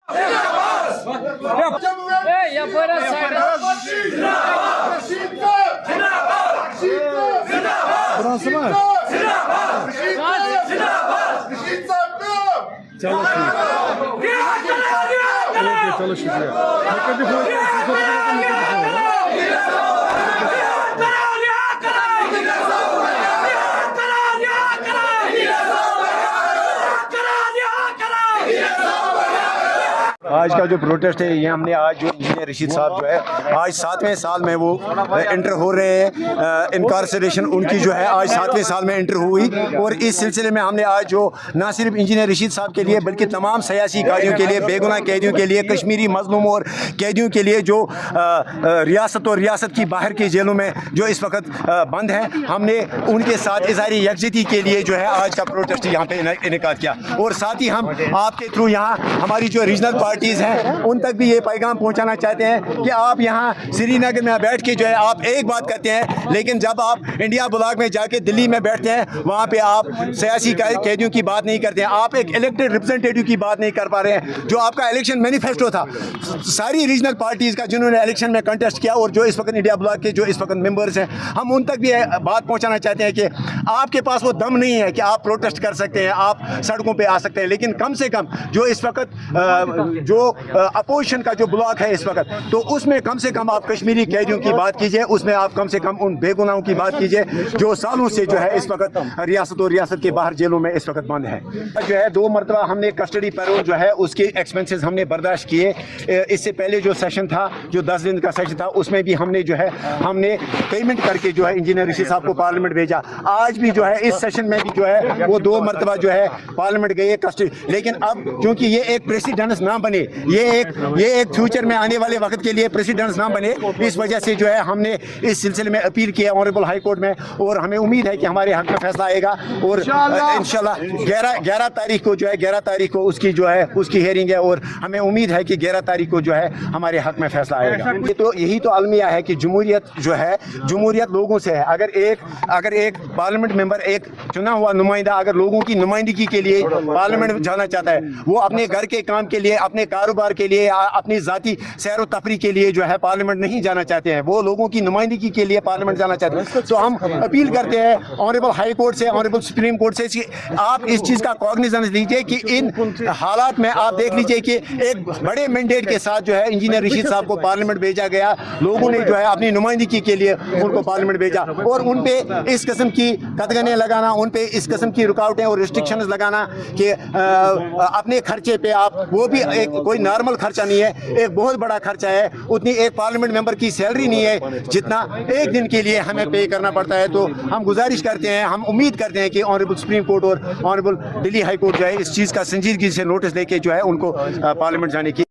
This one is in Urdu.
چلو چلو آج کا جو پروٹیسٹ ہے یہ ہم نے آج جو انجینئر رشید صاحب جو ہے آج 7ویں سال میں وہ انٹر ہو رہے ہیں، انکارسریشن ان کی جو ہے آج 7ویں سال میں انٹر ہوئی، اور اس سلسلے میں ہم نے آج جو نہ صرف انجینئر رشید صاحب کے لیے بلکہ تمام سیاسی قیدیوں کے لیے، بے گناہ قیدیوں کے لیے، کشمیری مظلوموں اور قیدیوں کے لیے جو ریاست اور ریاست کی باہر کی جیلوں میں جو اس وقت بند ہیں، ہم نے ان کے ساتھ اظہار یکجہتی کے لیے جو ہے آج کا پروٹیسٹ یہاں پہ انعقاد کیا، اور ساتھ ہی ہم آپ کے تھرو یہاں ہماری جو ریجنل پارٹیز ہیں ان تک بھی یہ پیغام پہنچانا چاہتے ہیں کہ آپ یہاں سری نگر میں بیٹھ کے جو ہے آپ ایک بات کرتے ہیں، لیکن جب آپ انڈیا بلاک میں جا کے دلی میں بیٹھتے ہیں وہاں پہ آپ سیاسی قیدیوں کی بات نہیں کرتے ہیں، آپ ایک الیکٹڈ ریپرزنٹیٹیو کی بات نہیں کر پا رہے ہیں، جو آپ کا الیکشن مینیفیسٹو تھا ساری ریجنل پارٹیز کا جنہوں نے الیکشن میں کنٹیسٹ کیا اور جو اس وقت انڈیا بلاک کے جو اس وقت ممبرز ہیں، ہم ان تک بھی بات پہنچانا چاہتے ہیں کہ آپ کے پاس وہ دم نہیں ہے کہ آپ پروٹیسٹ کر سکتے ہیں، آپ سڑکوں پہ آ سکتے ہیں، لیکن کم سے کم جو اس وقت جو اپوزیشن کا جو بلاک ہے اس وقت، تو اس میں کم سے کم آپ کشمیری قیدیوں کی بات کیجئے، اس میں آپ کم سے کم ان بے گناہوں کی بات کیجئے جو سالوں سے جو ہے اس وقت ریاست اور ریاست کے باہر جیلوں میں اس وقت بند ہے۔ جو ہے 2 مرتبہ ہم نے کسٹڈی پیرول جو ہے اس کے ایکسپنسز ہم نے برداشت کیے، اس سے پہلے جو سیشن تھا جو 10 دن کا سیشن تھا اس میں بھی ہم نے جو ہے ہم نے پیمنٹ کر کے جو ہے انجینئر رشید صاحب کو پارلیمنٹ بھیجا، آج بھی جو ہے اس سیشن میں بھی جو ہے وہ 2 مرتبہ جو ہے پارلیمنٹ گئے کسٹڈی، لیکن اب چونکہ یہ ایک پریسیڈنس نہ بنے، یہ ایک فیوچر میں آنے والے وقت کے لیے پریسیڈنس نہ بنے، اس وجہ سے جو ہے ہم نے اس سلسلے میں اپیل کیا آنریبل ہائی کورٹ میں، اور ہمیں امید ہے کہ ہمارے حق میں فیصلہ آئے گا، اور انشاءاللہ 11 تاریخ کو جو ہے 11 تاریخ کو اس کی جو ہے اس کی ہیئرنگ ہے، اور ہمیں امید ہے کہ 11 تاریخ کو جو ہے ہمارے حق میں فیصلہ آئے گا۔ یہ تو یہی تو المیہ ہے کہ جمہوریت جو ہے جمہوریت لوگوں سے ہے، اگر ایک پارلیمنٹ ممبر ایک چنا ہوا نمائندہ اگر لوگوں کی نمائندگی کے لیے پارلیمنٹ جانا چاہتا ہے، وہ اپنے گھر کے کام کے لیے، اپنے کاروبار کے لیے، اپنی ذاتی سیر و تفریح کے لیے جو ہے پارلیمنٹ نہیں جانا چاہتے ہیں، وہ لوگوں کی نمائندگی کے لیے پارلیمنٹ جانا چاہتے ہیں، تو ہم اپیل کرتے ہیں آنریبل ہائی کورٹ سے، آنریبل سپریم کورٹ سے کہ آپ اس چیز کا کوگنیزنس لیجئے کہ ان حالات میں آپ دیکھ لیجئے کہ ایک بڑے مینڈیٹ کے ساتھ جو ہے انجینئر رشید صاحب کو پارلیمنٹ بھیجا گیا، لوگوں نے جو ہے اپنی نمائندگی کے لیے ان کو پارلیمنٹ بھیجا، اور ان پہ اس قسم کی قدغنیں لگانا، ان پہ اس قسم کی رکاوٹیں اور ریسٹرکشنز لگانا کہ اپنے خرچے پہ آپ، وہ بھی ایک کوئی نارمل خرچہ نہیں ہے، ایک بہت بڑا خرچہ ہے، اتنی ایک پارلیمنٹ ممبر کی سیلری نہیں ہے جتنا ایک دن کے لیے ہمیں پے کرنا پڑتا ہے، تو ہم گزارش کرتے ہیں، ہم امید کرتے ہیں کہ آنریبل سپریم کورٹ اور آنریبل دلی ہائی کورٹ جو ہے اس چیز کا سنجیدگی سے نوٹس لے کے جو ہے ان کو پارلیمنٹ جانے کی